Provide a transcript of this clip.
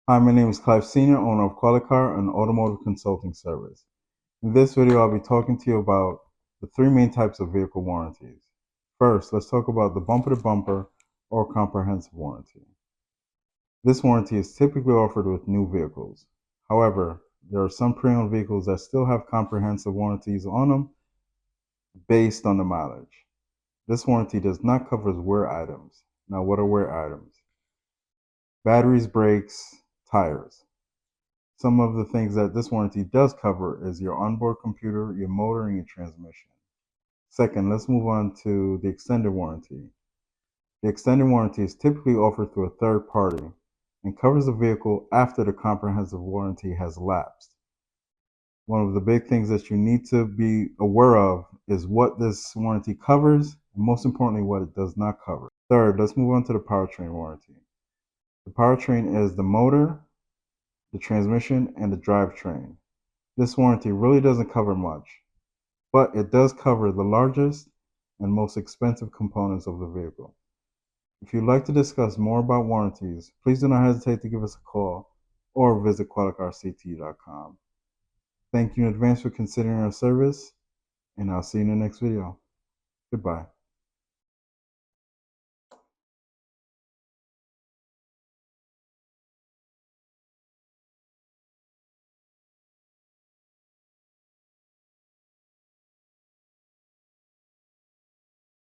Hi, my name is Clive Senior, owner of Qualikar, an automotive consulting service. In this video, I'll be talking to you about the three main types of vehicle warranties. First, let's talk about the bumper-to-bumper or comprehensive warranty. This warranty is typically offered with new vehicles. However, there are some pre-owned vehicles that still have comprehensive warranties on them based on the mileage. This warranty does not cover wear items. Now, what are wear items? Batteries, brakes, tires. Some of the things that this warranty does cover is your onboard computer, your motor, and your transmission. Second, let's move on to the extended warranty. The extended warranty is typically offered through a third party and covers the vehicle after the comprehensive warranty has lapsed. One of the big things that you need to be aware of is what this warranty covers, and most importantly, what it does not cover. Third, let's move on to the powertrain warranty. The powertrain is the motor, the transmission, and the drivetrain. This warranty really doesn't cover much, but it does cover the largest and most expensive components of the vehicle. If you'd like to discuss more about warranties, please do not hesitate to give us a call or visit qualicarct.com. Thank you in advance for considering our service, and I'll see you in the next video. Goodbye.